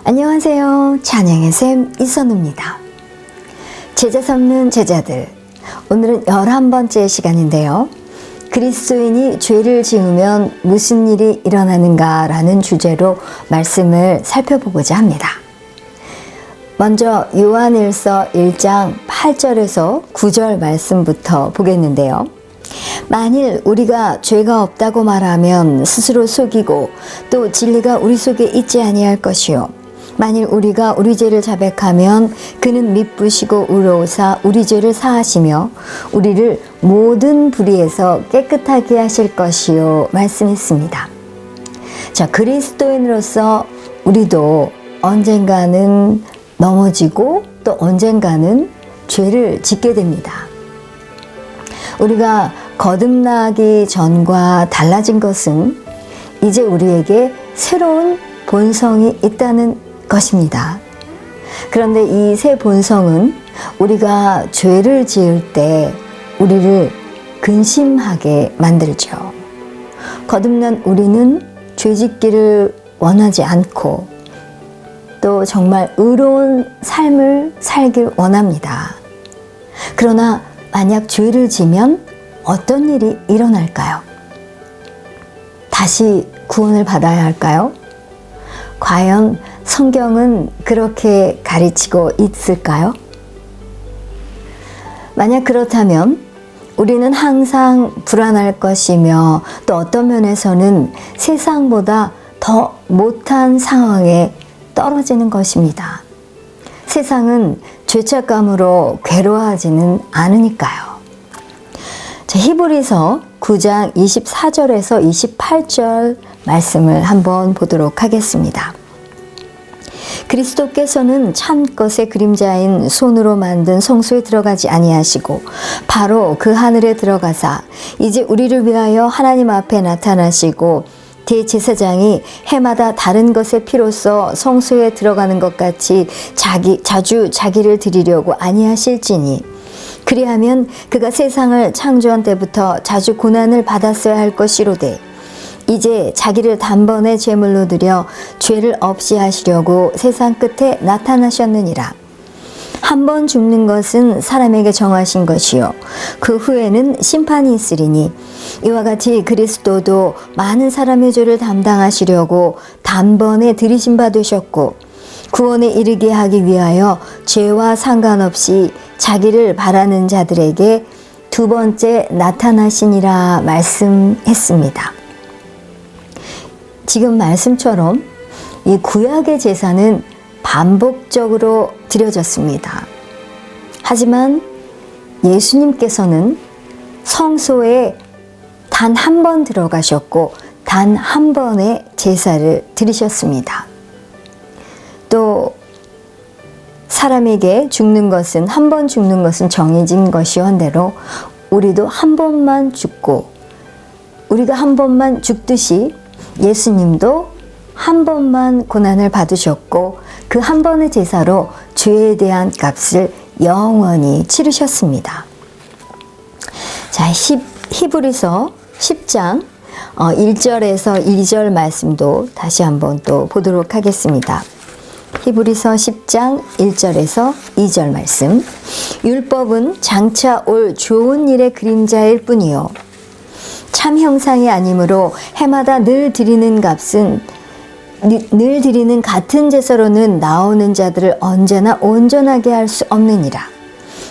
안녕하세요. 찬양의 샘 이선우입니다. 제자 삼는 제자들, 오늘은 11번째 시간인데요. 그리스도인이 죄를 지으면 무슨 일이 일어나는가 라는 주제로 말씀을 살펴보고자 합니다. 먼저 요한일서 1장 8절에서 9절 말씀부터 보겠는데요. 만일 우리가 죄가 없다고 말하면 스스로 속이고 또 진리가 우리 속에 있지 아니할 것이요 만일 우리가 우리 죄를 자백하면 그는 미쁘시고 의로우사 우리 죄를 사하시며 우리를 모든 불의에서 깨끗하게 하실 것이요 말씀했습니다. 자, 그리스도인으로서 우리도 언젠가는 넘어지고 또 언젠가는 죄를 짓게 됩니다. 우리가 거듭나기 전과 달라진 것은 이제 우리에게 새로운 본성이 있다는 것입니다. 그런데 이 새 본성은 우리가 죄를 지을 때 우리를 근심하게 만들죠. 거듭난 우리는 죄 짓기를 원하지 않고 또 정말 의로운 삶을 살길 원합니다. 그러나 만약 죄를 지면 어떤 일이 일어날까요? 다시 구원을 받아야 할까요? 과연 성경은 그렇게 가르치고 있을까요? 만약 그렇다면 우리는 항상 불안할 것이며 또 어떤 면에서는 세상보다 더 못한 상황에 떨어지는 것입니다. 세상은 죄책감으로 괴로워하지는 않으니까요. 자, 히브리서 9장 24절에서 28절 말씀을 한번 보도록 하겠습니다. 그리스도께서는 참 것의 그림자인 손으로 만든 성소에 들어가지 아니하시고 바로 그 하늘에 들어가사 이제 우리를 위하여 하나님 앞에 나타나시고 대제사장이 해마다 다른 것의 피로써 성소에 들어가는 것 같이 자주 자기를 드리려고 아니하실지니 그리하면 그가 세상을 창조한 때부터 자주 고난을 받았어야 할 것이로되 이제 자기를 단번에 제물로 드려 죄를 없이 하시려고 세상 끝에 나타나셨느니라. 한 번 죽는 것은 사람에게 정하신 것이요 그 후에는 심판이 있으리니 이와 같이 그리스도도 많은 사람의 죄를 담당하시려고 단번에 들이신 바 되셨고 구원에 이르게 하기 위하여 죄와 상관없이 자기를 바라는 자들에게 두 번째 나타나시니라 말씀했습니다. 지금 말씀처럼 이 구약의 제사는 반복적으로 드려졌습니다. 하지만 예수님께서는 성소에 단 한 번 들어가셨고 단 한 번의 제사를 드리셨습니다. 또 사람에게 죽는 것은 한 번 죽는 것은 정해진 것이온대로 우리도 한 번만 죽고 우리가 한 번만 죽듯이 예수님도 한 번만 고난을 받으셨고 그 한 번의 제사로 죄에 대한 값을 영원히 치르셨습니다. 자, 히브리서 10장 1절에서 2절 말씀도 다시 한번 또 보도록 하겠습니다. 히브리서 10장 1절에서 2절 말씀. 율법은 장차 올 좋은 일의 그림자일 뿐이요 참 형상이 아니므로 해마다 늘 드리는 같은 제사로는 나오는 자들을 언제나 온전하게 할 수 없느니라.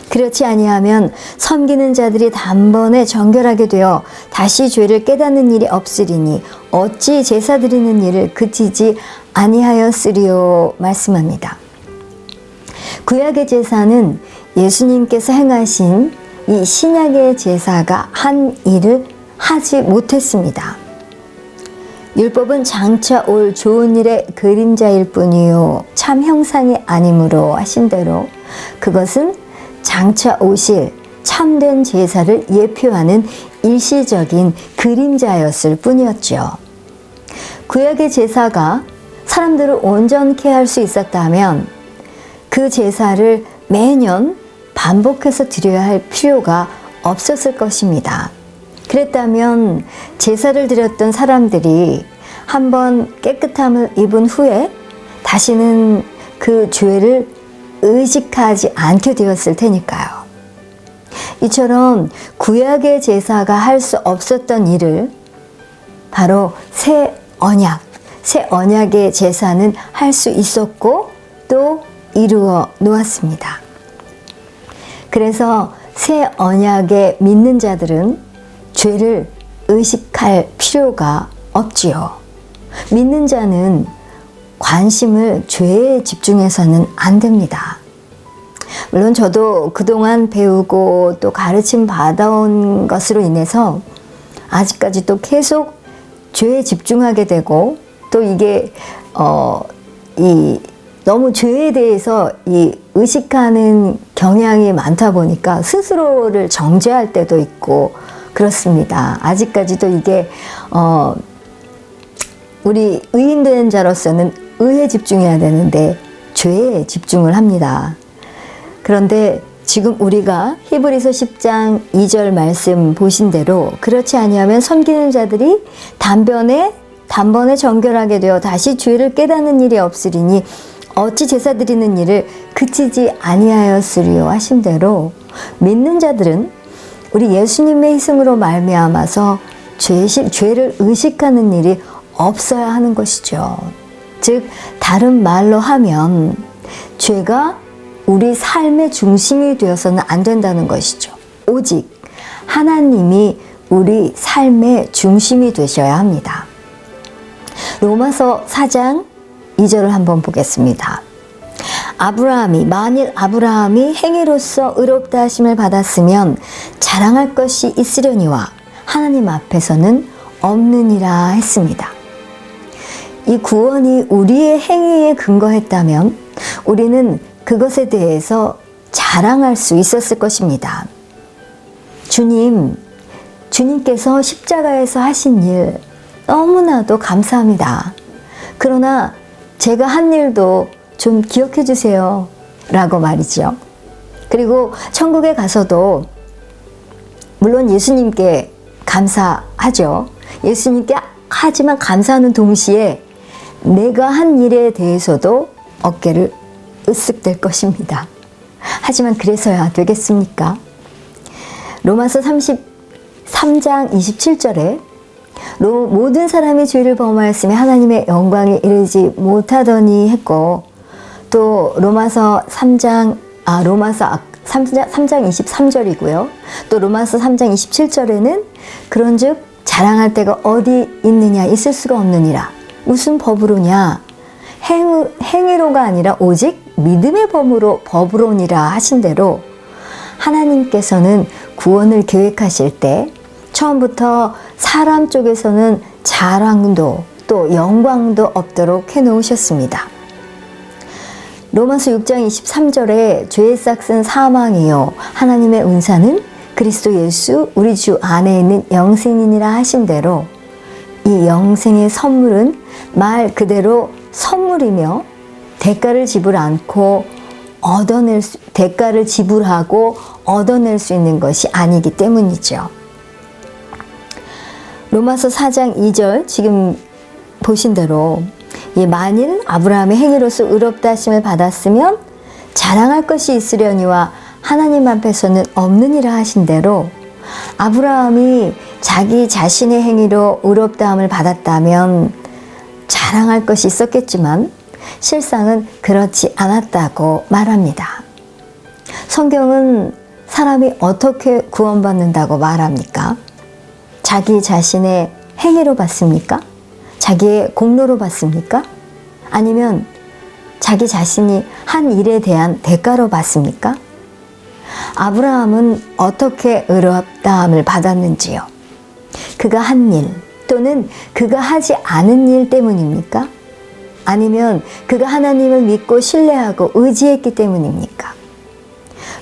그렇지 아니하면 섬기는 자들이 단번에 정결하게 되어 다시 죄를 깨닫는 일이 없으리니 어찌 제사 드리는 일을 그치지 아니하였으리요 말씀합니다. 구약의 제사는 예수님께서 행하신 이 신약의 제사가 한 일을 하지 못했습니다. 율법은 장차 올 좋은 일의 그림자일 뿐이요 참 형상이 아니므로 하신 대로 그것은 장차 오실 참된 제사를 예표하는 일시적인 그림자였을 뿐이었죠. 구약의 제사가 사람들을 온전케 할 수 있었다면 그 제사를 매년 반복해서 드려야 할 필요가 없었을 것입니다. 그랬다면 제사를 드렸던 사람들이 한번 깨끗함을 입은 후에 다시는 그 죄를 의식하지 않게 되었을 테니까요. 이처럼 구약의 제사가 할 수 없었던 일을 바로 새 언약의 제사는 할 수 있었고 또 이루어 놓았습니다. 그래서 새 언약에 믿는 자들은 죄를 의식할 필요가 없지요. 믿는 자는 관심을 죄에 집중해서는 안 됩니다. 물론 저도 그동안 배우고 또 가르침 받아온 것으로 인해서 아직까지도 계속 죄에 집중하게 되고 또 이게 너무 죄에 대해서 의식하는 경향이 많다 보니까 스스로를 정죄할 때도 있고 그렇습니다. 아직까지도 이게 우리 의인된 자로서는 의에 집중해야 되는데 죄에 집중을 합니다. 그런데 지금 우리가 히브리서 10장 2절 말씀 보신 대로 그렇지 아니하면 섬기는 자들이 단번에 정결하게 되어 다시 죄를 깨닫는 일이 없으리니 어찌 제사 드리는 일을 그치지 아니하였으리요 하신 대로 믿는 자들은 우리 예수님의 희생으로 말미암아서 죄를 의식하는 일이 없어야 하는 것이죠. 즉 다른 말로 하면 죄가 우리 삶의 중심이 되어서는 안 된다는 것이죠. 오직 하나님이 우리 삶의 중심이 되셔야 합니다. 로마서 4장 2절을 한번 보겠습니다. 만일 아브라함이 행위로서 의롭다 하심을 받았으면 자랑할 것이 있으려니와 하나님 앞에서는 없느니라 했습니다. 이 구원이 우리의 행위에 근거했다면 우리는 그것에 대해서 자랑할 수 있었을 것입니다. 주님께서 십자가에서 하신 일 너무나도 감사합니다. 그러나 제가 한 일도 좀 기억해 주세요 라고 말이죠. 그리고 천국에 가서도 물론 예수님께 감사하죠. 예수님께 하지만 감사하는 동시에 내가 한 일에 대해서도 어깨를 으쓱댈 것입니다. 하지만 그래서야 되겠습니까? 로마서 33장 27절에 모든 사람이 죄를 범하였으며 하나님의 영광에 이르지 못하더니 했고 또 로마서 3장 23절이고요. 또 로마서 3장 27절에는 그런즉 자랑할 데가 어디 있느냐 있을 수가 없느니라. 무슨 법으로냐? 행위로가 아니라 오직 믿음의 법으로니라 하신 대로 하나님께서는 구원을 계획하실 때 처음부터 사람 쪽에서는 자랑도 또 영광도 없도록 해놓으셨습니다. 로마서 6장 23절에 죄의 싹은 사망이요 하나님의 은사는 그리스도 예수 우리 주 안에 있는 영생이니라 하신 대로 이 영생의 선물은 말 그대로 선물이며 대가를 지불하고 얻어낼 수 있는 것이 아니기 때문이죠. 로마서 4장 2절 지금 보신 대로 만일 아브라함의 행위로서 의롭다 하심을 받았으면 자랑할 것이 있으려니와 하나님 앞에서는 없느니라 하신 대로 아브라함이 자기 자신의 행위로 의롭다함을 받았다면 자랑할 것이 있었겠지만 실상은 그렇지 않았다고 말합니다. 성경은 사람이 어떻게 구원받는다고 말합니까? 자기 자신의 행위로 받습니까? 자기의 공로로 받습니까? 아니면 자기 자신이 한 일에 대한 대가로 받습니까? 아브라함은 어떻게 의롭다함을 받았는지요? 그가 한 일 또는 그가 하지 않은 일 때문입니까? 아니면 그가 하나님을 믿고 신뢰하고 의지했기 때문입니까?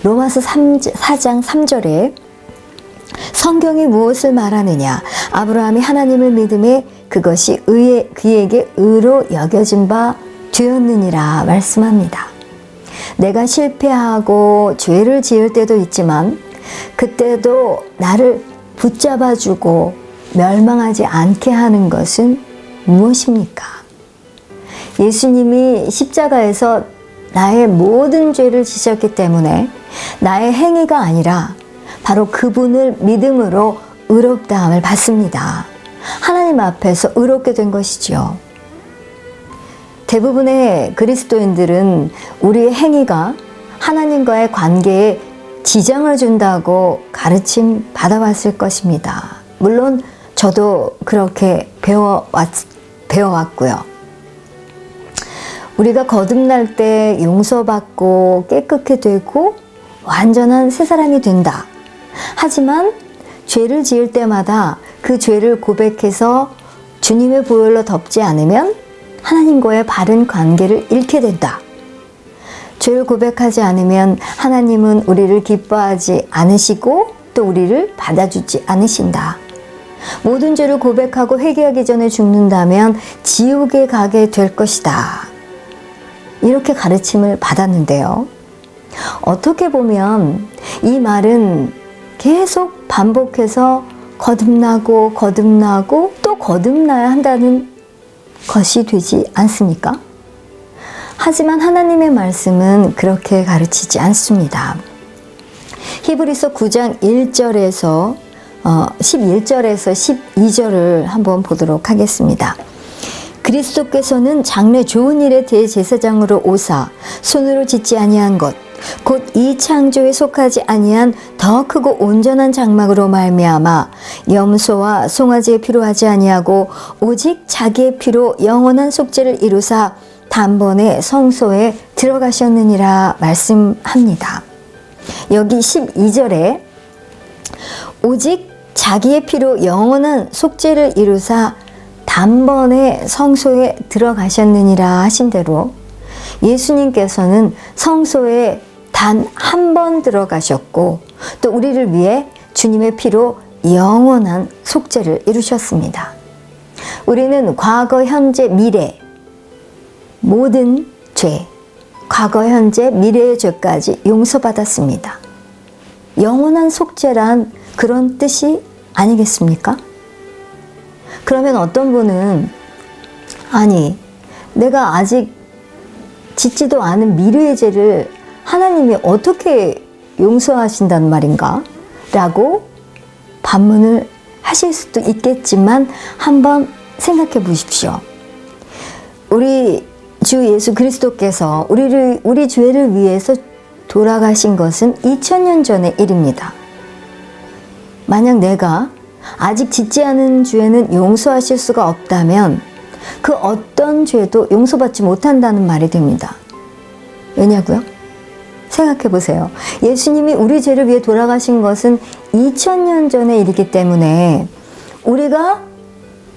로마서 4장 3절에 성경이 무엇을 말하느냐? 아브라함이 하나님을 믿음에 그것이 그에게 의로 여겨진 바 되었느니라 말씀합니다. 내가 실패하고 죄를 지을 때도 있지만 그때도 나를 붙잡아주고 멸망하지 않게 하는 것은 무엇입니까? 예수님이 십자가에서 나의 모든 죄를 지셨기 때문에 나의 행위가 아니라 바로 그분을 믿음으로 의롭다함을 받습니다. 하나님 앞에서 의롭게 된 것이지요. 대부분의 그리스도인들은 우리의 행위가 하나님과의 관계에 지장을 준다고 가르침 받아왔을 것입니다. 물론 저도 그렇게 배워왔고요. 우리가 거듭날 때 용서받고 깨끗게 되고 완전한 새 사람이 된다. 하지만 죄를 지을 때마다 그 죄를 고백해서 주님의 보혈로 덮지 않으면 하나님과의 바른 관계를 잃게 된다. 죄를 고백하지 않으면 하나님은 우리를 기뻐하지 않으시고 또 우리를 받아주지 않으신다. 모든 죄를 고백하고 회개하기 전에 죽는다면 지옥에 가게 될 것이다. 이렇게 가르침을 받았는데요. 어떻게 보면 이 말은 계속 반복해서 거듭나고 또 거듭나야 한다는 것이 되지 않습니까? 하지만 하나님의 말씀은 그렇게 가르치지 않습니다. 히브리서 9장 1절에서 11절에서 12절을 한번 보도록 하겠습니다. 그리스도께서는 장래 좋은 일의 대제사장으로 오사 손으로 짓지 아니한 것 곧 이 창조에 속하지 아니한 더 크고 온전한 장막으로 말미암아 염소와 송아지의 피로 하지 아니하고 오직 자기의 피로 영원한 속죄를 이루사 단번에 성소에 들어가셨느니라 말씀합니다. 여기 12절에 오직 자기의 피로 영원한 속죄를 이루사 단번에 성소에 들어가셨느니라 하신 대로 예수님께서는 성소에 단 한 번 들어가셨고 또 우리를 위해 주님의 피로 영원한 속죄를 이루셨습니다. 우리는 과거, 현재, 미래 모든 죄, 과거, 현재, 미래의 죄까지 용서받았습니다. 영원한 속죄란 그런 뜻이 아니겠습니까? 그러면 어떤 분은 아니 내가 아직 짓지도 않은 미래의 죄를 하나님이 어떻게 용서하신단 말인가? 라고 반문을 하실 수도 있겠지만 한번 생각해 보십시오. 우리 주 예수 그리스도께서 우리 죄를 위해서 돌아가신 것은 2000년 전의 일입니다. 만약 내가 아직 짓지 않은 죄는 용서하실 수가 없다면 그 어떤 죄도 용서받지 못한다는 말이 됩니다. 왜냐고요? 생각해 보세요. 예수님이 우리 죄를 위해 돌아가신 것은 2000년 전의 일이기 때문에 우리가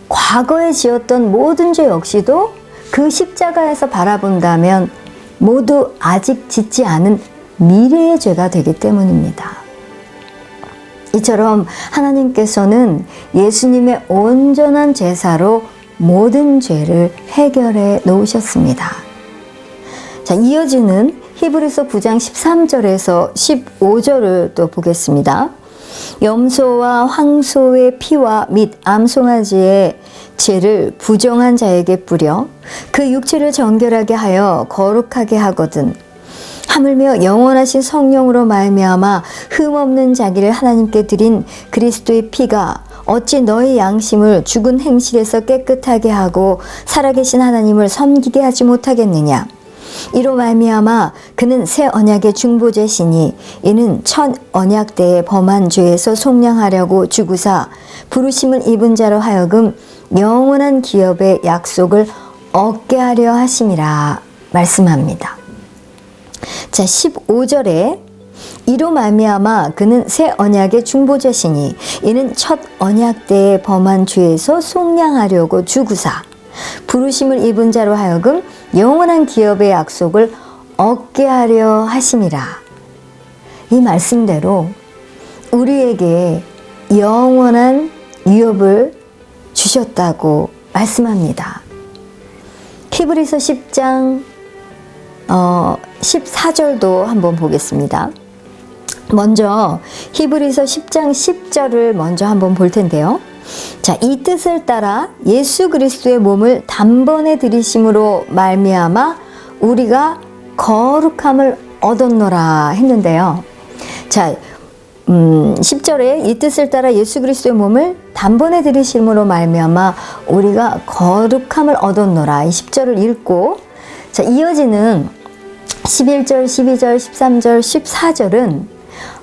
과거에 지었던 모든 죄 역시도 그 십자가에서 바라본다면 모두 아직 짓지 않은 미래의 죄가 되기 때문입니다. 이처럼 하나님께서는 예수님의 온전한 제사로 모든 죄를 해결해 놓으셨습니다. 자, 이어지는 히브리서 9장 13절에서 15절을 또 보겠습니다. 염소와 황소의 피와 및 암송아지의 죄를 부정한 자에게 뿌려 그 육체를 정결하게 하여 거룩하게 하거든 하물며 영원하신 성령으로 말미암아 흠없는 자기를 하나님께 드린 그리스도의 피가 어찌 너희 양심을 죽은 행실에서 깨끗하게 하고 살아계신 하나님을 섬기게 하지 못하겠느냐. 이로 말미암아 그는 새 언약의 중보자시니 이는 첫 언약 때에 범한 죄에서 속량하려고 죽으사 부르심을 입은 자로 하여금 영원한 기업의 약속을 얻게 하려 하심이라 말씀합니다. 자, 15절에 이로 말미암아 그는 새 언약의 중보자시니 이는 첫 언약 때에 범한 죄에서 속량하려고 죽으사 부르심을 입은 자로 하여금 영원한 기업의 약속을 얻게 하려 하심이라. 이 말씀대로 우리에게 영원한 유업을 주셨다고 말씀합니다. 히브리서 10장 14절도 한번 보겠습니다. 먼저 히브리서 10장 10절을 먼저 한번 볼 텐데요. 자, 이 뜻을 따라 예수 그리스도의 몸을 단번에 들이심으로 말미암아 우리가 거룩함을 얻었노라 했는데요. 자, 10절에 이 뜻을 따라 예수 그리스도의 몸을 단번에 들이심으로 말미암아 우리가 거룩함을 얻었노라. 이 10절을 읽고, 자, 이어지는 11절, 12절, 13절, 14절은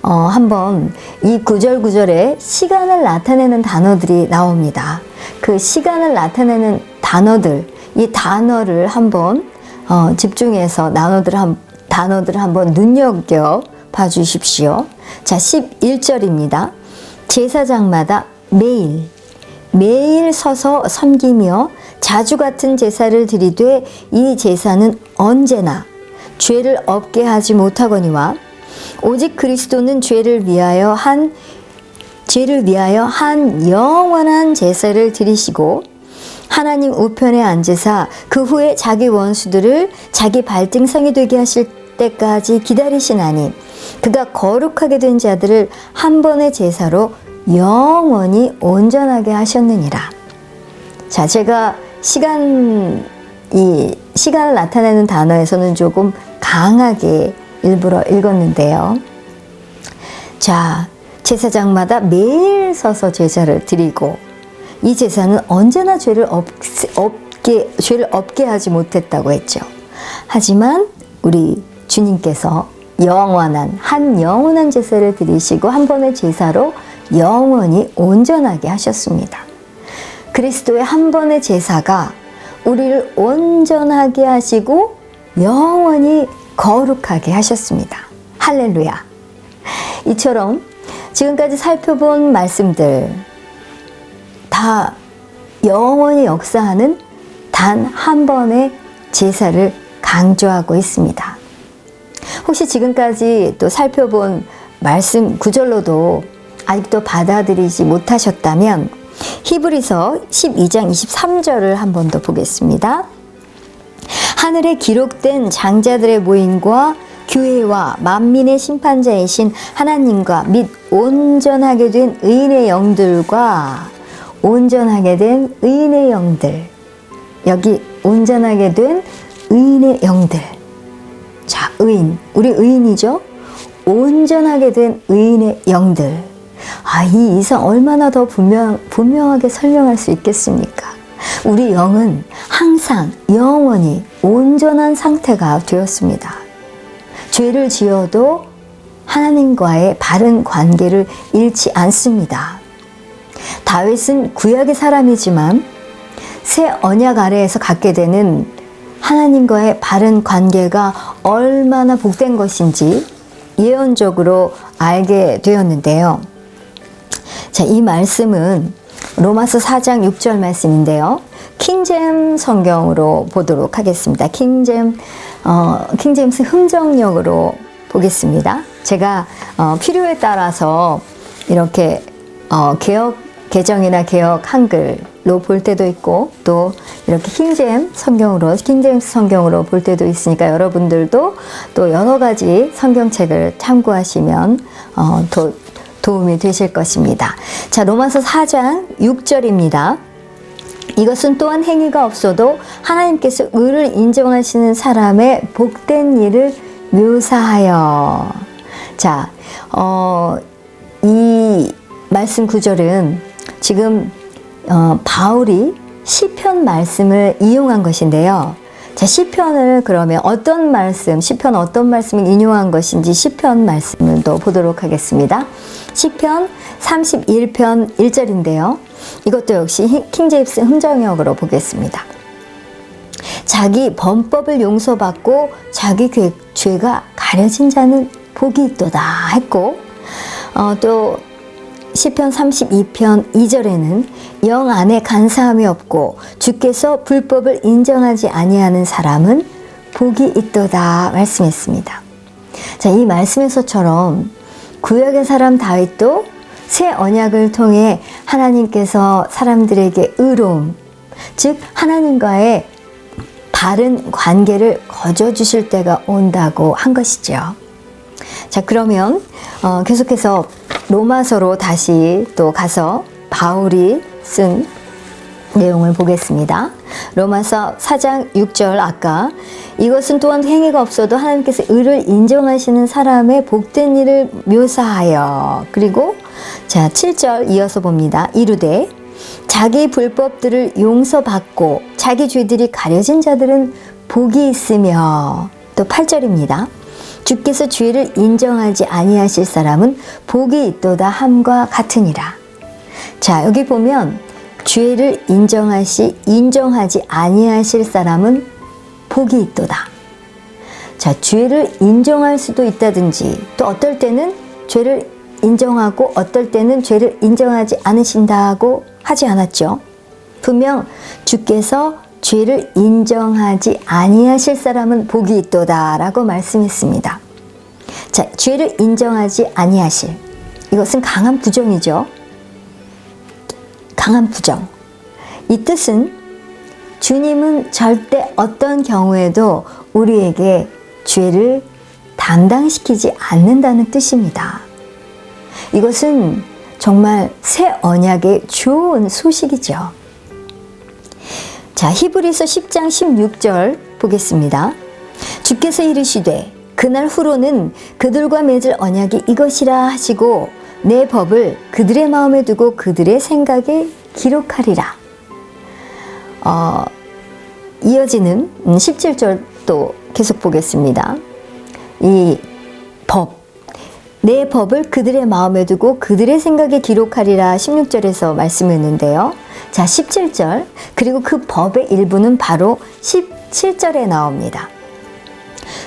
한번 이 구절에 시간을 나타내는 단어들이 나옵니다. 그 시간을 나타내는 단어들, 이 단어를 한번 집중해서 단어들을 한번 눈여겨 봐 주십시오. 자, 11절입니다. 제사장마다 매일 서서 섬기며 자주 같은 제사를 드리되 이 제사는 언제나 죄를 없게 하지 못하거니와 오직 그리스도는 죄를 위하여 한 영원한 제사를 드리시고 하나님 우편에 앉으사 그 후에 자기 원수들을 자기 발등상이 되게 하실 때까지 기다리시나니 그가 거룩하게 된 자들을 한 번의 제사로 영원히 온전하게 하셨느니라. 자, 제가 시간을 나타내는 단어에서는 조금 강하게 일부러 읽었는데요. 자, 제사장마다 매일 서서 제사를 드리고 이 제사는 언제나 죄를 없게 하지 못했다고 했죠. 하지만 우리 주님께서 영원한 제사를 드리시고 한 번의 제사로 영원히 온전하게 하셨습니다. 그리스도의 한 번의 제사가 우리를 온전하게 하시고 영원히 거룩하게 하셨습니다. 할렐루야. 이처럼 지금까지 살펴본 말씀들 다 영원히 역사하는 단 한 번의 제사를 강조하고 있습니다. 혹시 지금까지 또 살펴본 말씀 구절로도 아직도 받아들이지 못하셨다면 히브리서 12장 23절을 한 번 더 보겠습니다. 하늘에 기록된 장자들의 모임과 교회와 만민의 심판자이신 하나님과 및 온전하게 된 의인의 영들과 여기 온전하게 된 의인의 영들. 자, 우리 의인이죠? 온전하게 된 의인의 영들. 이 이상 얼마나 더 분명하게 설명할 수 있겠습니까? 우리 영은 항상 영원히 온전한 상태가 되었습니다. 죄를 지어도 하나님과의 바른 관계를 잃지 않습니다. 다윗은 구약의 사람이지만 새 언약 아래에서 갖게 되는 하나님과의 바른 관계가 얼마나 복된 것인지 예언적으로 알게 되었는데요. 자, 이 말씀은 로마서 4장 6절 말씀인데요. 킹제임 성경으로 보도록 하겠습니다. 킹제임스 흥정역으로 보겠습니다. 제가 필요에 따라서 이렇게 개정이나 개역 한글로 볼 때도 있고 또 이렇게 킹제임스 성경으로 볼 때도 있으니까 여러분들도 또 여러 가지 성경책을 참고하시면 도움이 되실 것입니다. 자, 로마서 4장 6절입니다. 이것은 또한 행위가 없어도 하나님께서 의를 인정하시는 사람의 복된 일을 묘사하여. 자, 이 말씀 구절은 지금 바울이 시편 말씀을 이용한 것인데요. 자, 시편을 그러면 시편 어떤 말씀을 인용한 것인지 시편 말씀을 또 보도록 하겠습니다. 시편 31편 1절인데요. 이것도 역시 킹제임스 흥정역으로 보겠습니다. 자기 범법을 용서받고 자기 죄가 가려진 자는 복이 있도다 했고, 또 시편 32편 2절에는 영 안에 간사함이 없고 주께서 불법을 인정하지 아니하는 사람은 복이 있도다 말씀했습니다. 자, 이 말씀에서처럼 구약의 사람 다윗도 새 언약을 통해 하나님께서 사람들에게 의로움, 즉 하나님과의 바른 관계를 거저 주실 때가 온다고 한 것이죠. 자, 그러면 계속해서 로마서로 다시 또 가서 바울이 쓴 내용을 보겠습니다. 로마서 4장 6절, 아까 이것은 또한 행위가 없어도 하나님께서 의를 인정하시는 사람의 복된 일을 묘사하여, 그리고 자 7절 이어서 봅니다. 이르되 자기 불법들을 용서받고 자기 죄들이 가려진 자들은 복이 있으며, 또 8절입니다. 주께서 죄를 인정하지 아니하실 사람은 복이 있도다 함과 같으니라. 자, 여기 보면 죄를 인정하지 아니하실 사람은 복이 있도다. 자, 죄를 인정할 수도 있다든지, 또 어떨 때는 죄를 인정하고 어떨 때는 죄를 인정하지 않으신다고 하지 않았죠. 분명 주께서 죄를 인정하지 아니하실 사람은 복이 있도다 라고 말씀했습니다. 자, 죄를 인정하지 아니하실, 이것은 강한 부정이죠. 강한 부정. 이 뜻은 주님은 절대 어떤 경우에도 우리에게 죄를 담당시키지 않는다는 뜻입니다. 이것은 정말 새 언약의 좋은 소식이죠. 자, 히브리서 10장 16절 보겠습니다. 주께서 이르시되 그날 후로는 그들과 맺을 언약이 이것이라 하시고 내 법을 그들의 마음에 두고 그들의 생각에 기록하리라. 이어지는 17절 또 계속 보겠습니다. 이 법, 내 법을 그들의 마음에 두고 그들의 생각에 기록하리라 16절에서 말씀했는데요. 자, 17절, 그리고 그 법의 일부는 바로 17절에 나옵니다.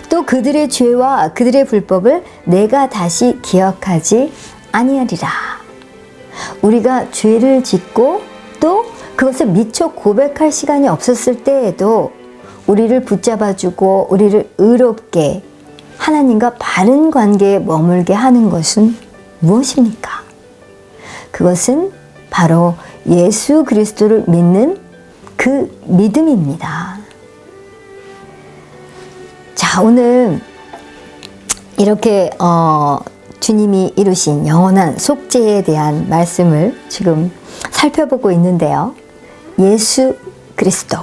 또 그들의 죄와 그들의 불법을 내가 다시 기억하지 아니하리라. 우리가 죄를 짓고 또 그것을 미처 고백할 시간이 없었을 때에도 우리를 붙잡아주고 우리를 의롭게 하나님과 바른 관계에 머물게 하는 것은 무엇입니까? 그것은 바로 예수 그리스도를 믿는 그 믿음입니다. 자, 오늘 이렇게 주님이 이루신 영원한 속죄에 대한 말씀을 지금 살펴보고 있는데요. 예수 그리스도.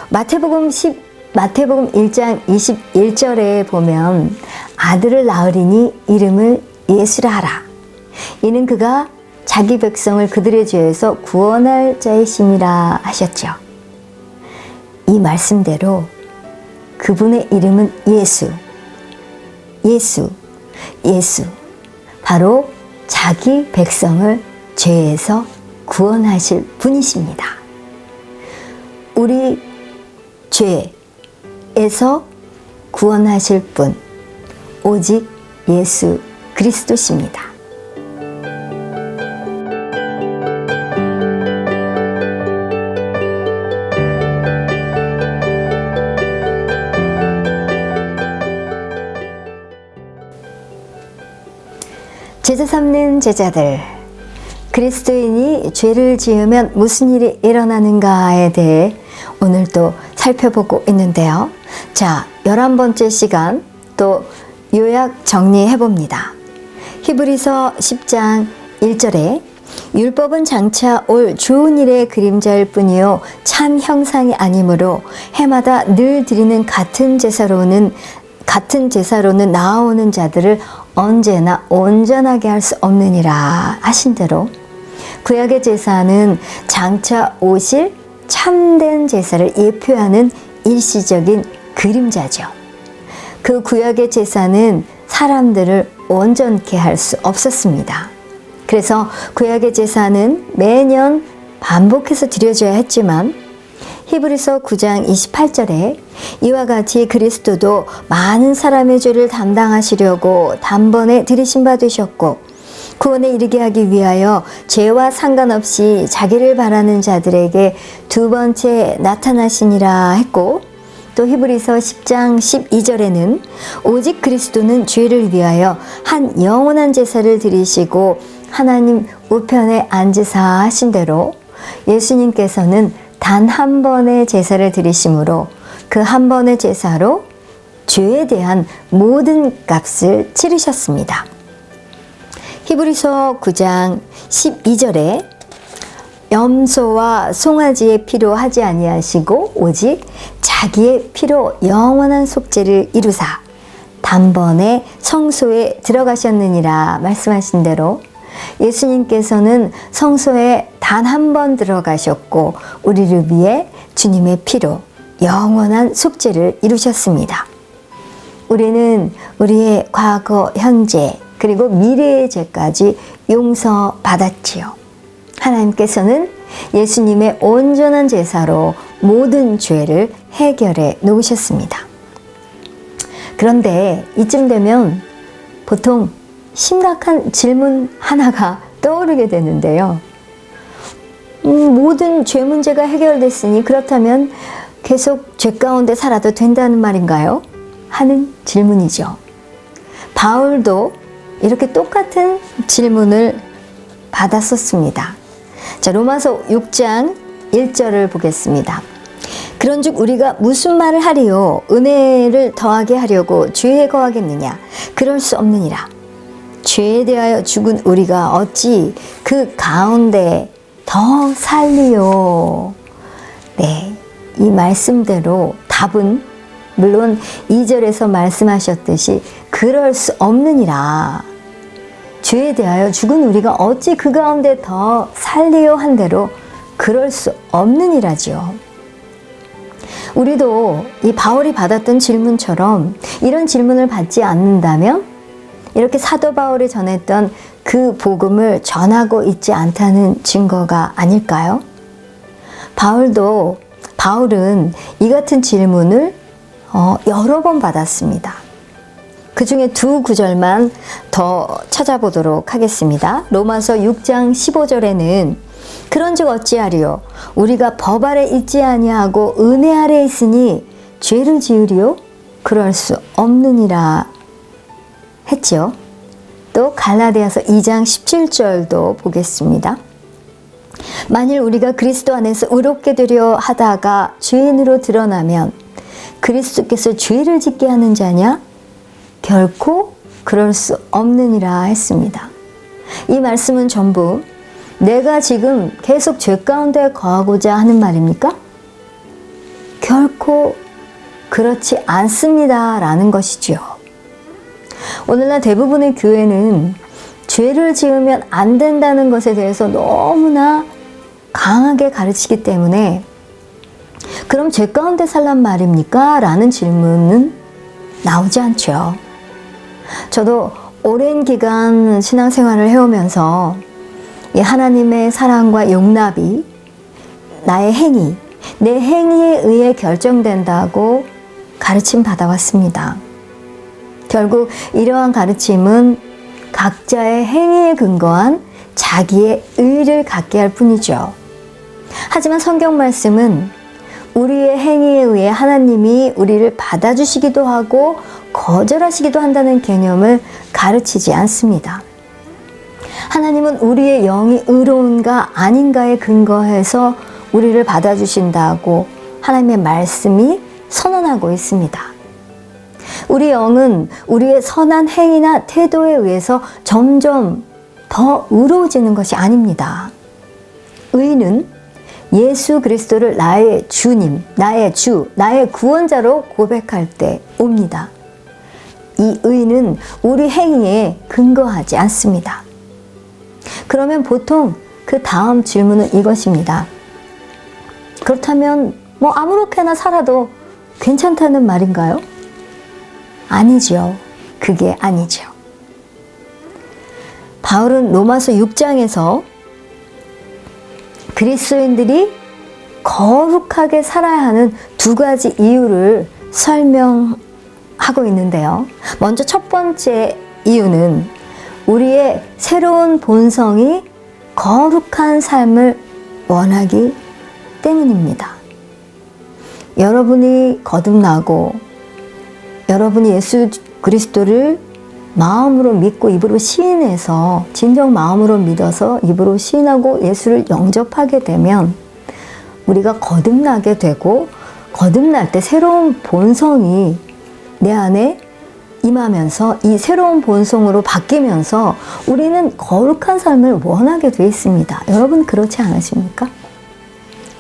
마태복음 1장 21절에 보면 아들을 낳으리니 이름을 예수라 하라. 이는 그가 자기 백성을 그들의 죄에서 구원할 자이심이라 하셨죠. 이 말씀대로 그분의 이름은 예수. 바로 자기 백성을 죄에서 구원하실 분이십니다. 우리 죄에서 구원하실 분, 오직 예수 그리스도십니다. 제자 삼는 제자들, 그리스도인이 죄를 지으면 무슨 일이 일어나는가에 대해 오늘 또 살펴보고 있는데요. 자, 11번째 시간 또 요약 정리해 봅니다. 히브리서 10장 1절에 율법은 장차 올 좋은 일의 그림자일 뿐이요 참 형상이 아니므로 해마다 늘 드리는 같은 제사로는 나아오는 자들을 언제나 온전하게 할 수 없느니라 하신 대로 구약의 제사는 장차 오실 참된 제사를 예표하는 일시적인 그림자죠. 그 구약의 제사는 사람들을 온전케 할 수 없었습니다. 그래서 구약의 제사는 매년 반복해서 드려져야 했지만 히브리서 9장 28절에 이와 같이 그리스도도 많은 사람의 죄를 담당하시려고 단번에 들이신 바 되셨고 구원에 이르게 하기 위하여 죄와 상관없이 자기를 바라는 자들에게 두 번째 나타나시니라 했고, 또 히브리서 10장 12절에는 오직 그리스도는 죄를 위하여 한 영원한 제사를 드리시고 하나님 우편에 앉으사 하신 대로 예수님께서는 단 한 번의 제사를 드리심으로 그 한 번의 제사로 죄에 대한 모든 값을 치르셨습니다. 히브리서 9장 12절에 염소와 송아지의 피로 하지 아니하시고 오직 자기의 피로 영원한 속죄를 이루사 단번에 성소에 들어가셨느니라 말씀하신 대로 예수님께서는 성소에 단 한 번 들어가셨고 우리를 위해 주님의 피로 영원한 속죄를 이루셨습니다. 우리는 우리의 과거, 현재, 그리고 미래의 죄까지 용서받았지요. 하나님께서는 예수님의 온전한 제사로 모든 죄를 해결해 놓으셨습니다. 그런데 이쯤 되면 보통 심각한 질문 하나가 떠오르게 되는데요. 모든 죄 문제가 해결됐으니 그렇다면 계속 죄 가운데 살아도 된다는 말인가요? 하는 질문이죠. 바울도 이렇게 똑같은 질문을 받았었습니다. 자, 로마서 6장 1절을 보겠습니다. 그런즉 우리가 무슨 말을 하리요? 은혜를 더하게 하려고 죄에 거하겠느냐? 그럴 수 없느니라. 죄에 대하여 죽은 우리가 어찌 그 가운데 더 살리요? 네, 이 말씀대로 답은 물론 2절에서 말씀하셨듯이 그럴 수 없느니라. 죄에 대하여 죽은 우리가 어찌 그 가운데 더 살리요 한 대로 그럴 수 없느니라지요. 우리도 이 바울이 받았던 질문처럼 이런 질문을 받지 않는다면 이렇게 사도 바울이 전했던 그 복음을 전하고 있지 않다는 증거가 아닐까요? 바울은 이 같은 질문을 여러 번 받았습니다. 그 중에 두 구절만 더 찾아보도록 하겠습니다. 로마서 6장 15절에는 그런즉 어찌하리요? 우리가 법 아래 있지 아니하고 은혜 아래 있으니 죄를 지으리요? 그럴 수 없느니라 했지요. 또 갈라디아서 2장 17절도 보겠습니다. 만일 우리가 그리스도 안에서 의롭게 되려 하다가 죄인으로 드러나면 그리스도께서 죄를 짓게 하는 자냐? 결코 그럴 수 없느니라 했습니다. 이 말씀은 전부 내가 지금 계속 죄 가운데 거하고자 하는 말입니까? 결코 그렇지 않습니다 라는 것이지요. 오늘날 대부분의 교회는 죄를 지으면 안 된다는 것에 대해서 너무나 강하게 가르치기 때문에 그럼 죄 가운데 살란 말입니까? 라는 질문은 나오지 않죠. 저도 오랜 기간 신앙생활을 해오면서 이 하나님의 사랑과 용납이 나의 행위, 내 행위에 의해 결정된다고 가르침 받아왔습니다. 결국 이러한 가르침은 각자의 행위에 근거한 자기의 의를 갖게 할 뿐이죠. 하지만 성경 말씀은 우리의 행위에 의해 하나님이 우리를 받아주시기도 하고 거절하시기도 한다는 개념을 가르치지 않습니다. 하나님은 우리의 영이 의로운가 아닌가에 근거해서 우리를 받아주신다고 하나님의 말씀이 선언하고 있습니다. 우리 영은 우리의 선한 행위나 태도에 의해서 점점 더 의로워지는 것이 아닙니다. 의는 예수 그리스도를 나의 주님, 나의 주, 나의 구원자로 고백할 때 옵니다. 이 의는 우리 행위에 근거하지 않습니다. 그러면 보통 그 다음 질문은 이것입니다. 그렇다면 아무렇게나 살아도 괜찮다는 말인가요? 아니지요. 그게 아니죠. 바울은 로마서 6장에서 그리스도인들이 거룩하게 살아야 하는 두 가지 이유를 설명하고 있는데요. 먼저 첫 번째 이유는 우리의 새로운 본성이 거룩한 삶을 원하기 때문입니다. 여러분이 거듭나고 여러분이 예수 그리스도를 마음으로 믿고 입으로 시인해서 진정 마음으로 믿어서 입으로 시인하고 예수를 영접하게 되면 우리가 거듭나게 되고 거듭날 때 새로운 본성이 내 안에 임하면서 이 새로운 본성으로 바뀌면서 우리는 거룩한 삶을 원하게 되어 있습니다. 여러분 그렇지 않으십니까?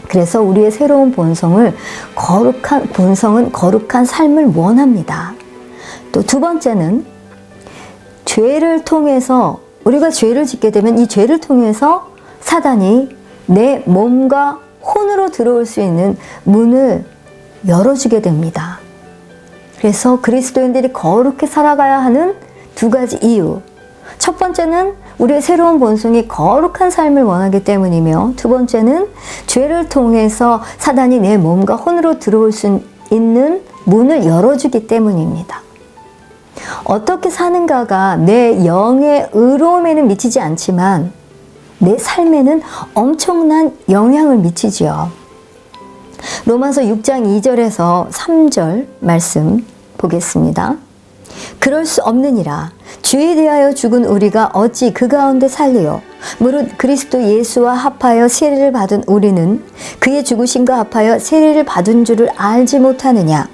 그래서 우리의 새로운 본성은 거룩한 삶을 원합니다. 또 두 번째는 죄를 통해서 우리가 죄를 짓게 되면 이 죄를 통해서 사단이 내 몸과 혼으로 들어올 수 있는 문을 열어주게 됩니다. 그래서 그리스도인들이 거룩히 살아가야 하는 두 가지 이유. 첫 번째는 우리의 새로운 본성이 거룩한 삶을 원하기 때문이며, 두 번째는 죄를 통해서 사단이 내 몸과 혼으로 들어올 수 있는 문을 열어주기 때문입니다. 어떻게 사는가가 내 영의 의로움에는 미치지 않지만 내 삶에는 엄청난 영향을 미치지요. 로마서 6장 2절에서 3절 말씀 보겠습니다. 그럴 수 없느니라. 죄에 대하여 죽은 우리가 어찌 그 가운데 살리요? 무릇 그리스도 예수와 합하여 세례를 받은 우리는 그의 죽으심과 합하여 세례를 받은 줄을 알지 못하느냐?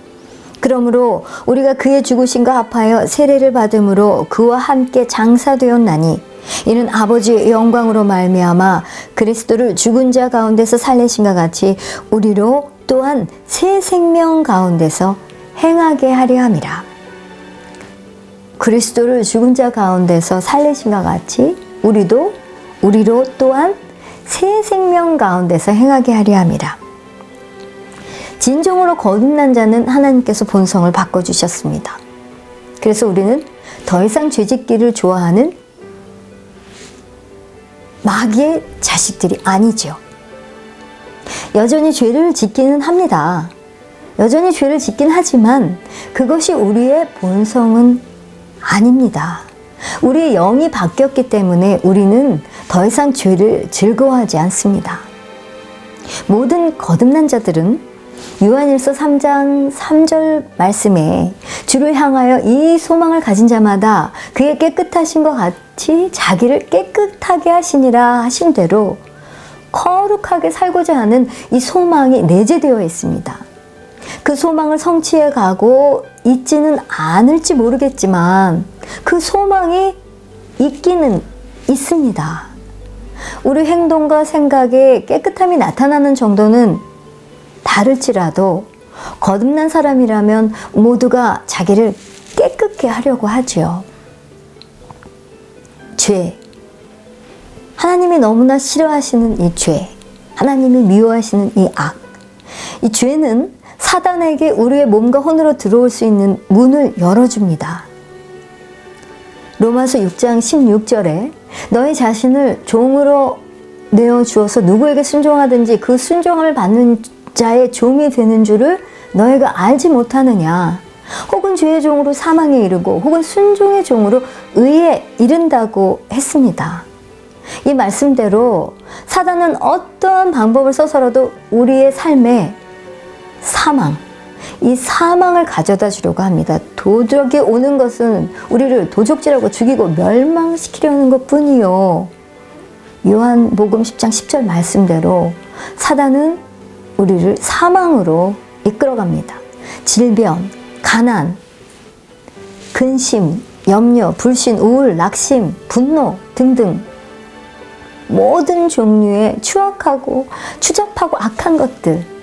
그러므로 우리가 그의 죽으심과 합하여 세례를 받음으로 그와 함께 장사되었나니 이는 아버지의 영광으로 말미암아 그리스도를 죽은 자 가운데서 살리신과 같이 우리로 또한 새 생명 가운데서 행하게 하려 함이라. 그리스도를 죽은 자 가운데서 살리신과 같이 우리로 또한 새 생명 가운데서 행하게 하려 함이라. 진정으로 거듭난 자는 하나님께서 본성을 바꿔주셨습니다. 그래서 우리는 더 이상 죄짓기를 좋아하는 마귀의 자식들이 아니죠. 여전히 죄를 짓기는 합니다. 여전히 죄를 짓긴 하지만 그것이 우리의 본성은 아닙니다. 우리의 영이 바뀌었기 때문에 우리는 더 이상 죄를 즐거워하지 않습니다. 모든 거듭난 자들은 요한일서 3장 3절 말씀에 주를 향하여 이 소망을 가진 자마다 그의 깨끗하신 것 같이 자기를 깨끗하게 하시니라 하신 대로 거룩하게 살고자 하는 이 소망이 내재되어 있습니다. 그 소망을 성취해 가고 있지는 않을지 모르겠지만 그 소망이 있기는 있습니다. 우리 행동과 생각에 깨끗함이 나타나는 정도는 다를지라도 거듭난 사람이라면 모두가 자기를 깨끗게 하려고 하지요. 죄. 하나님이 너무나 싫어하시는 이 죄. 하나님이 미워하시는 이 악. 이 죄는 사단에게 우리의 몸과 혼으로 들어올 수 있는 문을 열어줍니다. 로마서 6장 16절에 너희 자신을 종으로 내어주어서 누구에게 순종하든지 그 순종을 받는 자의 종이 되는 줄을 너희가 알지 못하느냐. 혹은 죄의 종으로 사망에 이르고 혹은 순종의 종으로 의에 이른다고 했습니다. 이 말씀대로 사단은 어떠한 방법을 써서라도 우리의 삶에 이 사망을 가져다 주려고 합니다. 도적이 오는 것은 우리를 도적질하고 죽이고 멸망시키려는 것뿐이요. 요한복음 10장 10절 말씀대로 사단은 우리를 사망으로 이끌어갑니다. 질병, 가난, 근심, 염려, 불신, 우울, 낙심, 분노 등등 모든 종류의 추악하고 추잡하고 악한 것들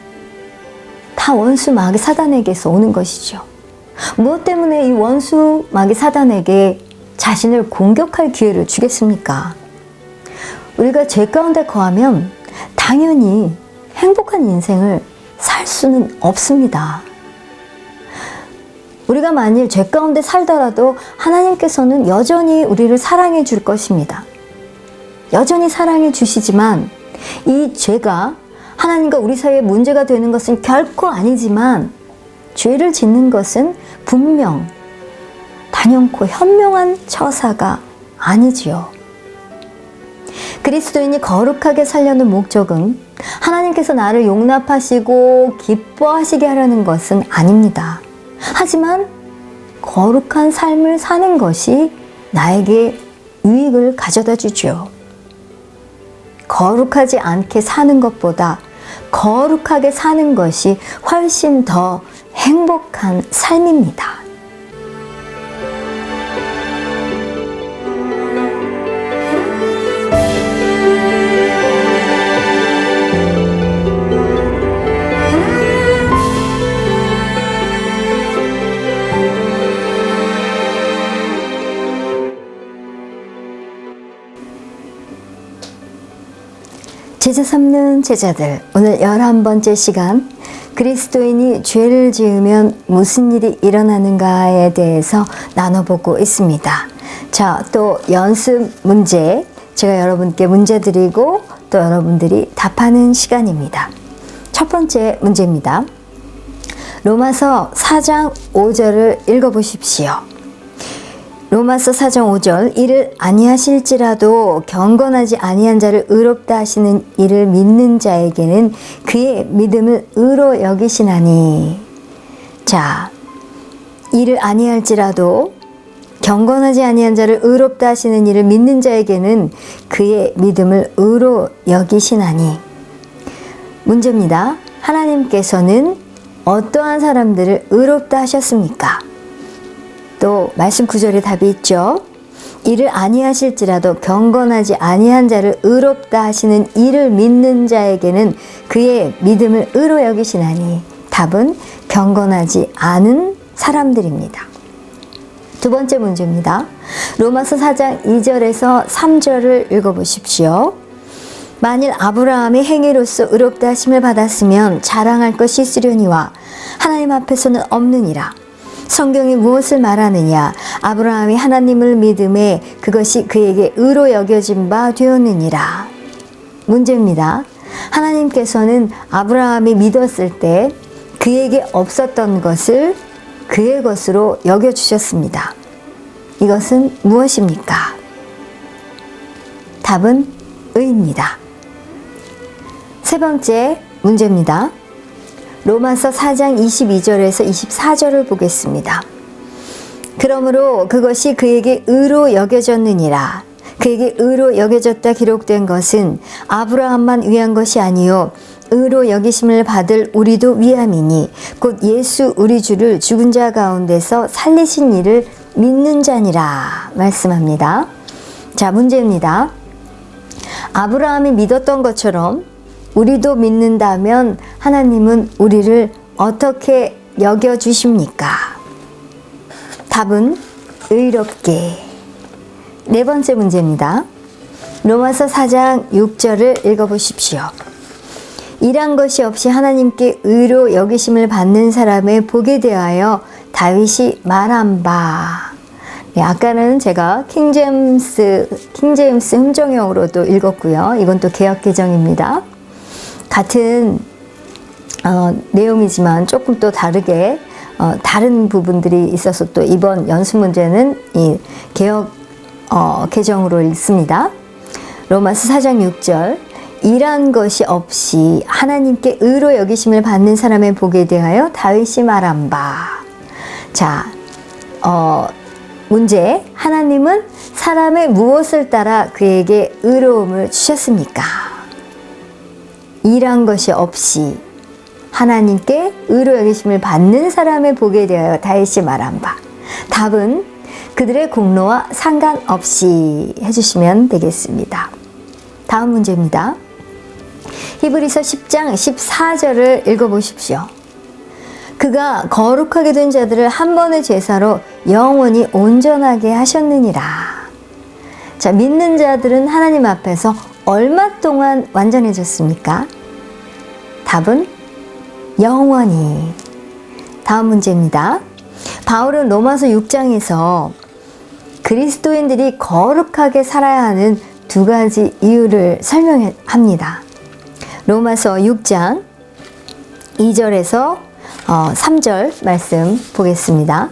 다 원수 마귀 사단에게서 오는 것이죠. 무엇 때문에 이 원수 마귀 사단에게 자신을 공격할 기회를 주겠습니까? 우리가 죄 가운데 거하면 당연히 행복한 인생을 살 수는 없습니다. 우리가 만일 죄 가운데 살더라도 하나님께서는 여전히 우리를 사랑해 줄 것입니다. 여전히 사랑해 주시지만 이 죄가 하나님과 우리 사이에 문제가 되는 것은 결코 아니지만 죄를 짓는 것은 분명 단연코 현명한 처사가 아니지요. 그리스도인이 거룩하게 살려는 목적은 하나님께서 나를 용납하시고 기뻐하시게 하려는 것은 아닙니다. 하지만 거룩한 삶을 사는 것이 나에게 유익을 가져다 주죠. 거룩하지 않게 사는 것보다 거룩하게 사는 것이 훨씬 더 행복한 삶입니다. 제자 삼는 제자들, 오늘 11번째 시간, 그리스도인이 죄를 지으면 무슨 일이 일어나는가에 대해서 나눠보고 있습니다. 자, 또 연습 문제, 제가 여러분께 문제 드리고 또 여러분들이 답하는 시간입니다. 첫 번째 문제입니다. 로마서 4장 5절을 읽어보십시오. 로마서 4장 5절, 이를 아니하실지라도 경건하지 아니한 자를 의롭다 하시는 이를 믿는 자에게는 그의 믿음을 의로 여기시나니. 자, 이를 아니할지라도 경건하지 아니한 자를 의롭다 하시는 이를 믿는 자에게는 그의 믿음을 의로 여기시나니. 문제입니다. 하나님께서는 어떠한 사람들을 의롭다 하셨습니까? 또 말씀 구절에 답이 있죠. 이를 아니하실지라도 경건하지 아니한 자를 의롭다 하시는 이를 믿는 자에게는 그의 믿음을 의로 여기시나니. 답은 경건하지 않은 사람들입니다. 두 번째 문제입니다. 로마서 4장 2절에서 3절을 읽어보십시오. 만일 아브라함이 행위로서 의롭다 하심을 받았으면 자랑할 것이 있으려니와 하나님 앞에서는 없느니라. 성경이 무엇을 말하느냐? 아브라함이 하나님을 믿음에 그것이 그에게 의로 여겨진 바 되었느니라. 문제입니다. 하나님께서는 아브라함이 믿었을 때 그에게 없었던 것을 그의 것으로 여겨주셨습니다. 이것은 무엇입니까? 답은 의입니다. 세 번째 문제입니다. 로마서 4장 22절에서 24절을 보겠습니다. 그러므로 그것이 그에게 의로 여겨졌느니라. 그에게 의로 여겨졌다 기록된 것은 아브라함만 위한 것이 아니요 의로 여기심을 받을 우리도 위함이니 곧 예수 우리 주를 죽은 자 가운데서 살리신 이를 믿는 자니라 말씀합니다. 자, 문제입니다. 아브라함이 믿었던 것처럼 우리도 믿는다면 하나님은 우리를 어떻게 여겨주십니까? 답은 의롭게. 네 번째 문제입니다. 로마서 4장 6절을 읽어보십시오. 일한 것이 없이 하나님께 의로 여기심을 받는 사람의 복에 대하여 다윗이 말한 바. 네, 아까는 제가 킹제임스 흠정형으로도 읽었고요. 이건 또 개역개정입니다. 같은 내용이지만 조금 또 다르게 다른 부분들이 있어서 또 이번 연습 문제는 이 개역 개정으로 읽습니다. 로마서 4장 6절, 일한 것이 없이 하나님께 의로 여기심을 받는 사람의 복에 대하여 다윗이 말한 바. 자, 문제, 하나님은 사람의 무엇을 따라 그에게 의로움을 주셨습니까? 일한 것이 없이 하나님께 의로 여기심을 받는 사람의 복에 대하여 다윗이 말한 바. 답은 그들의 공로와 상관없이 해주시면 되겠습니다. 다음 문제입니다. 히브리서 10장 14절을 읽어보십시오. 그가 거룩하게 된 자들을 한 번의 제사로 영원히 온전하게 하셨느니라. 자, 믿는 자들은 하나님 앞에서 얼마 동안 완전해졌습니까? 답은 영원히. 다음 문제입니다. 바울은 로마서 6장에서 그리스도인들이 거룩하게 살아야 하는 두 가지 이유를 설명합니다. 로마서 6장 2절에서 3절 말씀 보겠습니다.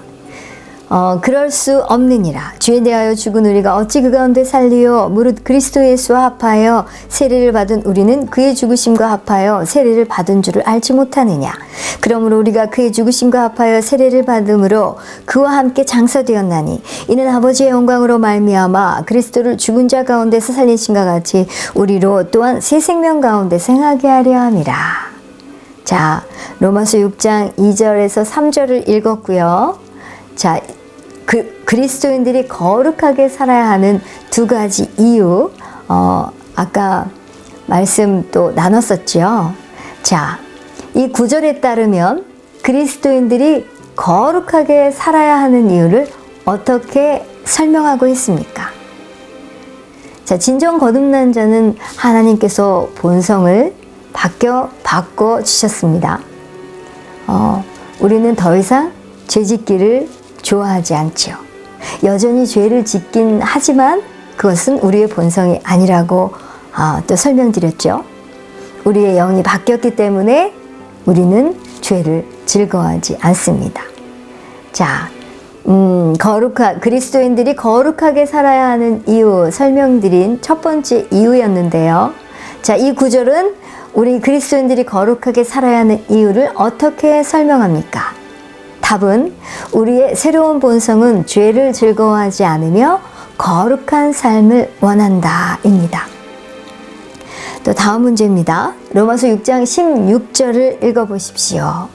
그럴 수 없느니라. 죄에 대하여 죽은 우리가 어찌 그 가운데 살리요? 무릇 그리스도 예수와 합하여 세례를 받은 우리는 그의 죽으심과 합하여 세례를 받은 줄을 알지 못하느냐. 그러므로 우리가 그의 죽으심과 합하여 세례를 받음으로 그와 함께 장사되었나니 이는 아버지의 영광으로 말미암아 그리스도를 죽은 자 가운데서 살리신과 같이 우리로 또한 새 생명 가운데 생하게 하려 함이라. 자, 로마서 6장 2절에서 3절을 읽었고요. 자, 그리스도인들이 거룩하게 살아야 하는 두 가지 이유, 아까 말씀 또 나눴었죠. 자, 이 구절에 따르면 그리스도인들이 거룩하게 살아야 하는 이유를 어떻게 설명하고 있습니까? 자, 진정 거듭난 자는 하나님께서 본성을 바꿔 주셨습니다. 우리는 더 이상 죄짓기를 좋아하지 않지요. 여전히 죄를 짓긴 하지만 그것은 우리의 본성이 아니라고 또 설명드렸죠. 우리의 영이 바뀌었기 때문에 우리는 죄를 즐거워하지 않습니다. 자, 그리스도인들이 거룩하게 살아야 하는 이유 설명드린 첫 번째 이유였는데요. 자, 이 구절은 우리 그리스도인들이 거룩하게 살아야 하는 이유를 어떻게 설명합니까? 답은 우리의 새로운 본성은 죄를 즐거워하지 않으며 거룩한 삶을 원한다 입니다. 또 다음 문제입니다. 로마서 6장 16절을 읽어보십시오.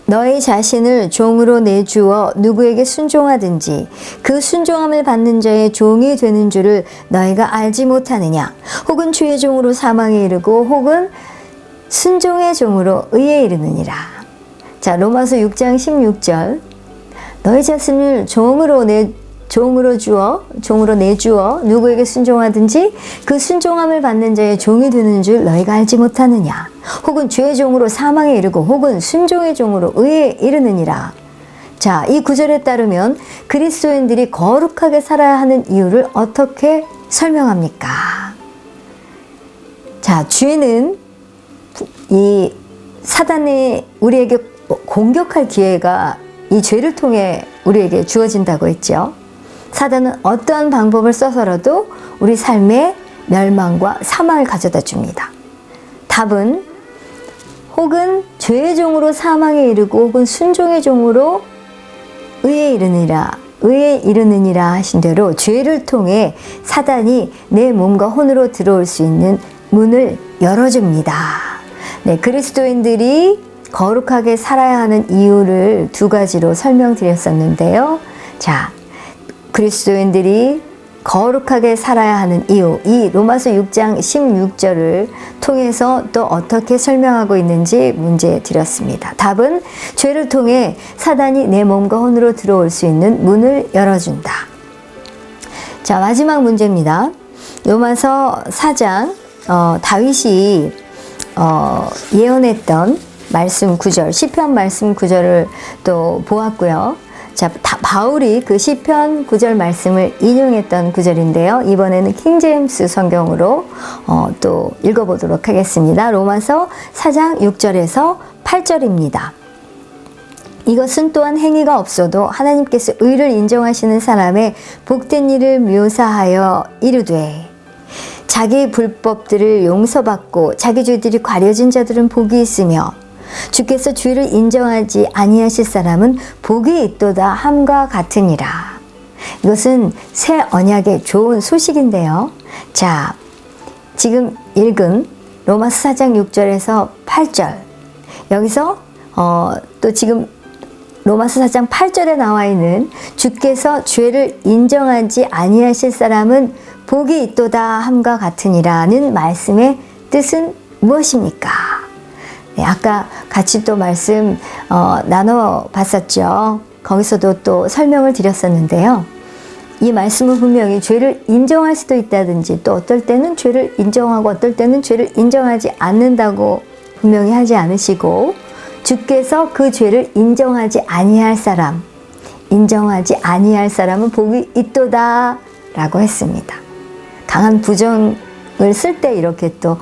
너희 자신을 종으로 내주어 누구에게 순종하든지 그 순종함을 받는 자의 종이 되는 줄을 너희가 알지 못하느냐. 혹은 주의 종으로 사망에 이르고 혹은 순종의 종으로 의에 이르느니라. 자, 로마서 6장 16절. 너희 자신을 종으로 내주어 누구에게 순종하든지 그 순종함을 받는 자의 종이 되는 줄 너희가 알지 못하느냐. 혹은 죄의 종으로 사망에 이르고 혹은 순종의 종으로 의에 이르느니라. 자, 이 구절에 따르면 그리스도인들이 거룩하게 살아야 하는 이유를 어떻게 설명합니까? 자, 죄는 이 사단이 우리에게 공격할 기회가 이 죄를 통해 우리에게 주어진다고 했죠. 사단은 어떠한 방법을 써서라도 우리 삶에 멸망과 사망을 가져다 줍니다. 답은 혹은 죄의 종으로 사망에 이르고 혹은 순종의 종으로 의에 이르느니라 하신 대로 죄를 통해 사단이 내 몸과 혼으로 들어올 수 있는 문을 열어줍니다. 네, 그리스도인들이 거룩하게 살아야 하는 이유를 두 가지로 설명드렸었는데요. 자, 그리스도인들이 거룩하게 살아야 하는 이유, 이 로마서 6장 16절을 통해서 또 어떻게 설명하고 있는지 문제 드렸습니다. 답은 죄를 통해 사단이 내 몸과 혼으로 들어올 수 있는 문을 열어준다. 자, 마지막 문제입니다. 로마서 4장 다윗이 예언했던 말씀 9절, 시편 말씀 9절을 또 보았고요. 자, 바울이 그 시편 9절 말씀을 인용했던 구절인데요. 이번에는 킹제임스 성경으로 또 읽어보도록 하겠습니다. 로마서 4장 6절에서 8절입니다. 이것은 또한 행위가 없어도 하나님께서 의를 인정하시는 사람의 복된 일을 묘사하여 이르되 자기 불법들을 용서받고 자기 죄들이 가려진 자들은 복이 있으며 주께서 죄를 인정하지 아니하실 사람은 복이 있도다 함과 같으니라. 이것은 새 언약의 좋은 소식인데요. 자, 지금 읽은 로마서 4장 6절에서 8절, 여기서 또 지금 로마서 4장 8절에 나와 있는 주께서 죄를 인정하지 아니하실 사람은 복이 있도다 함과 같으니라는 말씀의 뜻은 무엇입니까? 네, 아까 같이 또 말씀 나눠봤었죠. 거기서도 또 설명을 드렸었는데요. 이 말씀은 분명히 죄를 인정할 수도 있다든지 또 어떨 때는 죄를 인정하고 어떨 때는 죄를 인정하지 않는다고 분명히 하지 않으시고 주께서 그 죄를 인정하지 아니할 사람은 복이 있도다 라고 했습니다. 강한 부정을 쓸 때 이렇게 또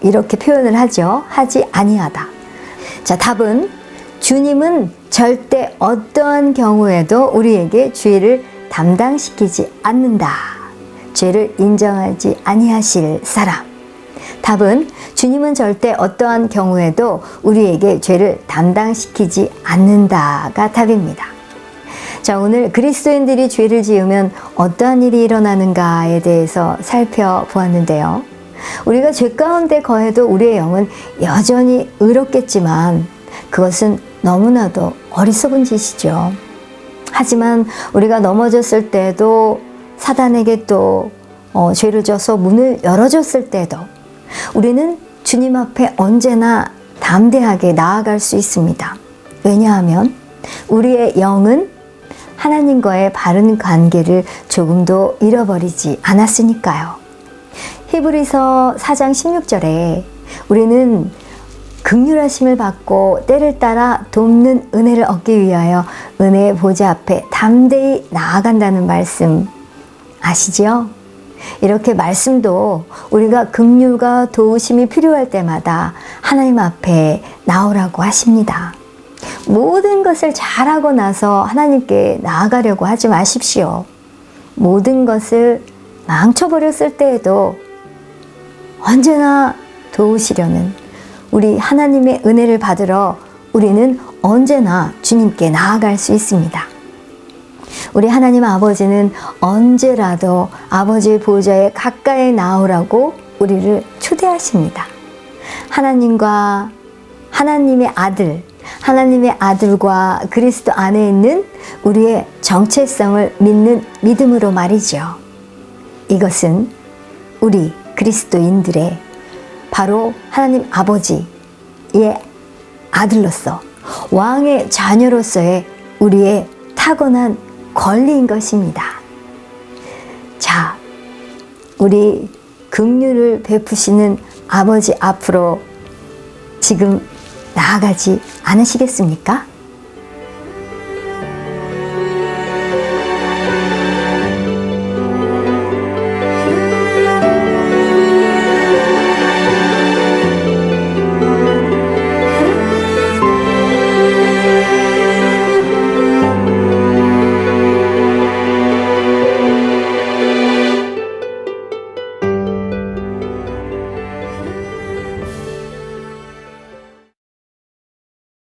이렇게 표현을 하죠. 하지 아니하다. 자, 답은 주님은 절대 어떠한 경우에도 우리에게 죄를 담당시키지 않는다. 죄를 인정하지 아니하실 사람. 답은 주님은 절대 어떠한 경우에도 우리에게 죄를 담당시키지 않는다가 답입니다. 자, 오늘 그리스도인들이 죄를 지으면 어떠한 일이 일어나는가에 대해서 살펴보았는데요. 우리가 죄 가운데 거해도 우리의 영은 여전히 의롭겠지만 그것은 너무나도 어리석은 짓이죠. 하지만 우리가 넘어졌을 때도 사단에게 또 죄를 져서 문을 열어줬을 때도 우리는 주님 앞에 언제나 담대하게 나아갈 수 있습니다. 왜냐하면 우리의 영은 하나님과의 바른 관계를 조금도 잃어버리지 않았으니까요. 히브리서 4장 16절에 우리는 긍휼하심을 받고 때를 따라 돕는 은혜를 얻기 위하여 은혜의 보좌 앞에 담대히 나아간다는 말씀 아시지요? 이렇게 말씀도 우리가 긍휼과 도우심이 필요할 때마다 하나님 앞에 나오라고 하십니다. 모든 것을 잘하고 나서 하나님께 나아가려고 하지 마십시오. 모든 것을 망쳐버렸을 때에도 언제나 도우시려는 우리 하나님의 은혜를 받으러 우리는 언제나 주님께 나아갈 수 있습니다. 우리 하나님 아버지는 언제라도 아버지의 보좌에 가까이 나오라고 우리를 초대하십니다. 하나님과 하나님의 아들, 하나님의 아들과 그리스도 안에 있는 우리의 정체성을 믿는 믿음으로 말이죠. 이것은 우리 그리스도인들의 바로 하나님 아버지의 아들로서 왕의 자녀로서의 우리의 타고난 권리인 것입니다. 자, 우리 긍휼을 베푸시는 아버지 앞으로 지금 나아가지 않으시겠습니까?